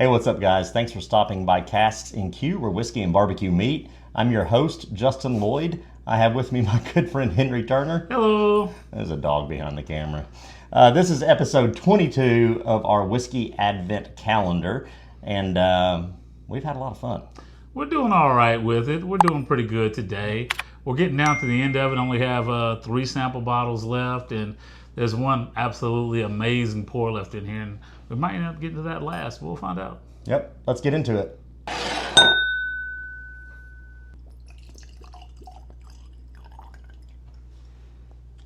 Hey, what's up, guys? Thanks for stopping by Casks-n-Que, where whiskey and barbecue meet. I'm your host, Justin Lloyd. I have with me my good friend, Henry Turner. Hello. There's a dog behind the camera. This is episode 22 of our Whiskey Advent Calendar, and we've had a lot of fun. We're doing all right with it. We're doing pretty good today. We're getting down to the end of it. Only have 3 sample bottles left, and there's one absolutely amazing pour left in here, and we might end up getting to that last. We'll find out. Yep, let's get into it.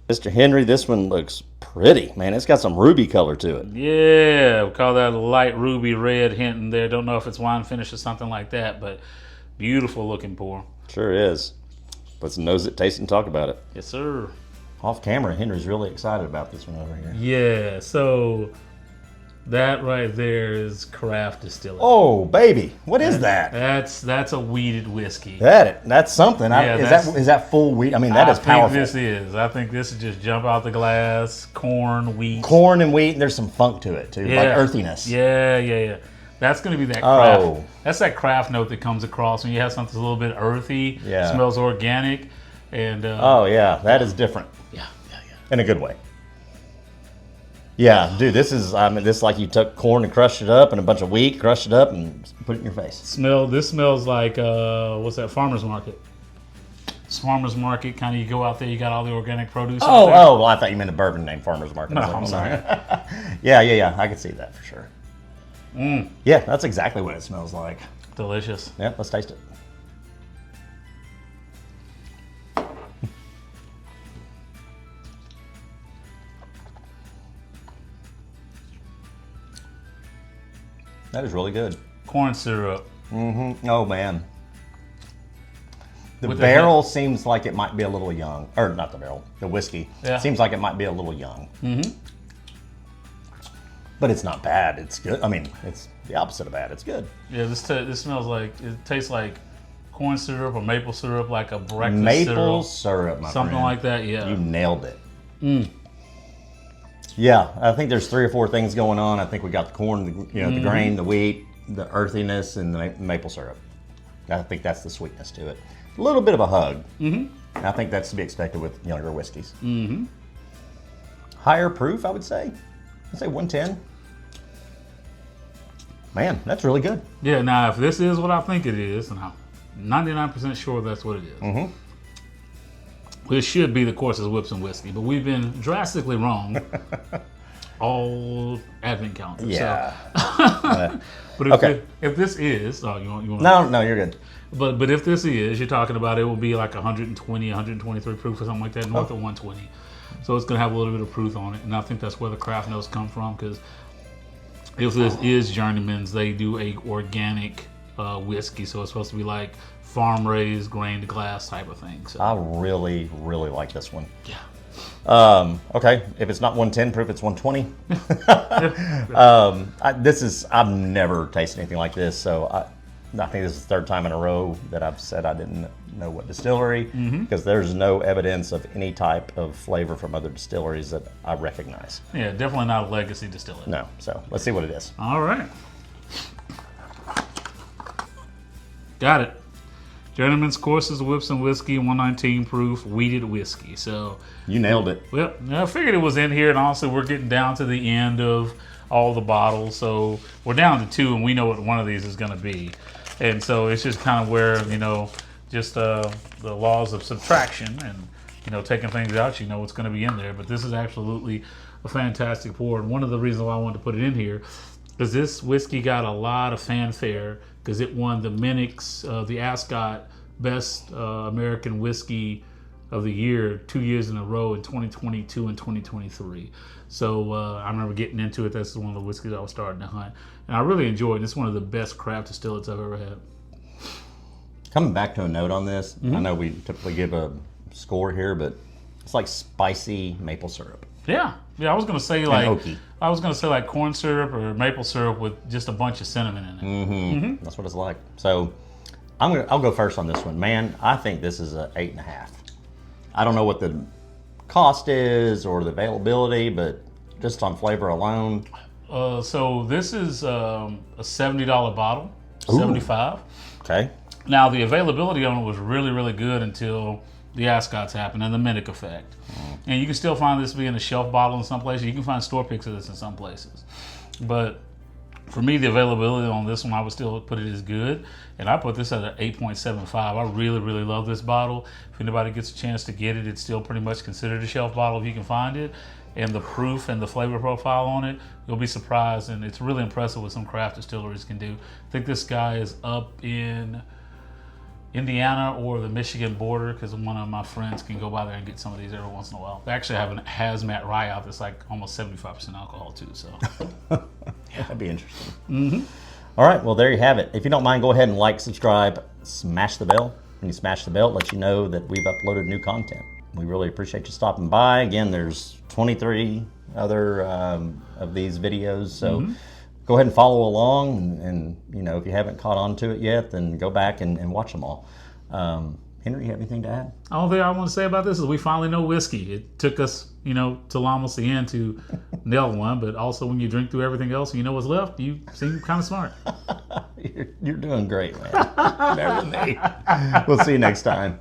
Mr. Henry, this one looks pretty, man. It's got some ruby color to it. Yeah, we call that a light ruby red hint in there. Don't know if it's wine finish or something like that, but beautiful looking pour. Sure is. Let's nose it, taste it, and talk about it. Yes, sir. Off camera, Henry's really excited about this one over here. Yeah, so that right there is craft distilling. Oh, baby. What is that? That's a wheated whiskey. That's something. Yeah, is that full wheat? I mean, that is powerful. I think this is just jump out the glass, corn, wheat. Corn and wheat, and there's some funk to it, too, like earthiness. Yeah. That's going to be that craft. Oh. That's that craft note that comes across when you have something that's a little bit earthy, smells organic. And oh, yeah, that is different. Yeah. In a good way. Yeah, dude, this is like you took corn and crushed it up and a bunch of wheat, crushed it up and put it in your face. This smells like, what's that, farmer's market. It's farmer's market, kind of you go out there, you got all the organic produce out there. Well, I thought you meant a bourbon named Farmer's Market. No, I'm sorry. Yeah, I could see that for sure. Mm. Yeah, that's exactly what it smells like. Delicious. Yeah, let's taste it. That is really good. Corn syrup. Mm-hmm. Oh, man. The With barrel seems like it might be a little young. Or not the barrel, the whiskey. Yeah. Seems like it might be a little young. Mm-hmm. But it's not bad. It's good. I mean, it's the opposite of bad. It's good. Yeah, this smells like, it tastes like corn syrup or maple syrup, like a breakfast Maple syrup, my something friend. like that. Yeah. You nailed it. Mm. Yeah, I think there's 3 or 4 things going on. I think we got the corn, the grain, the wheat, the earthiness, and the maple syrup. I think that's the sweetness to it. A little bit of a hug. Mm-hmm. I think that's to be expected with younger whiskeys. Mm-hmm. Higher proof, I would say. I'd say 110. Man, that's really good. Yeah, now if this is what I think it is, and I'm 99% sure that's what it is. Mm-hmm. This should be the Corsets, Whips, and Whiskey, but we've been drastically wrong all Advent calendar. Yeah. So. But if this is, you want No, you're good. But if this is, you're talking about it will be like 120, 123 proof or something like that, north of 120. So it's going to have a little bit of proof on it, and I think that's where the craft notes come from, because if this is Journeyman's, they do a organic whiskey, so it's supposed to be like farm-raised, grain-to-glass type of thing. So. I really, really like this one. Yeah. Okay, if it's not 110 proof, it's 120. I've never tasted anything like this, so I think this is the 3rd time in a row that I've said I didn't know what distillery, because there's no evidence of any type of flavor from other distilleries that I recognize. Yeah, definitely not a legacy distillery. No, so let's see what it is. All right. Got it. Journeyman's Corsets, Whips, and Whiskey, 119 proof, wheated whiskey. So You nailed it. well, I figured it was in here, and also we're getting down to the end of all the bottles. So we're down to 2, and we know what one of these is going to be. And so it's just kind of where, just the laws of subtraction and, taking things out, what's going to be in there. But this is absolutely a fantastic pour. And one of the reasons why I wanted to put it in here is this whiskey got a lot of fanfare because it won the Minix, the Ascot Best American Whiskey of the Year 2 years in a row in 2022 and 2023. So I remember getting into it. That's one of the whiskeys I was starting to hunt. And I really enjoyed it. It's one of the best craft distillates I've ever had. Coming back to a note on this, I know we typically give a score here, but it's like spicy maple syrup. Yeah, I was gonna say like corn syrup or maple syrup with just a bunch of cinnamon in it. That's what it's like. So I'll go first on this one. Man, I think this is a 8.5. I don't know what the cost is or the availability, but just on flavor alone, So this is a $70 bottle, Ooh. 75. Okay. Now the availability on it was really, really good until the ascots happened and the Minnick effect. And you can still find this being a shelf bottle in some places. You can find store picks of this in some places. But for me, the availability on this one, I would still put it as good. And I put this at an 8.75. I really, really love this bottle. If anybody gets a chance to get it, it's still pretty much considered a shelf bottle if you can find it. And the proof and the flavor profile on it, you'll be surprised. And it's really impressive what some craft distilleries can do. I think this guy is up in Indiana or the Michigan border, because one of my friends can go by there and get some of these every once in a while. They actually have a hazmat rye out that's like almost 75% alcohol too. So That'd be interesting. All right, well, there you have it. If you don't mind, go ahead and like, subscribe, smash the bell. When you smash the bell, it lets you know that we've uploaded new content. We really appreciate you stopping by. Again, there's 23 other of these videos, so go ahead and follow along. And you know, if you haven't caught on to it yet, then go back and watch them all. Henry, you have anything to add? The only thing I want to say about this is we finally know whiskey. It took us, till almost the end to nail one, but also when you drink through everything else and you know what's left, you seem kind of smart. You're doing great, man. Better than me. We'll see you next time.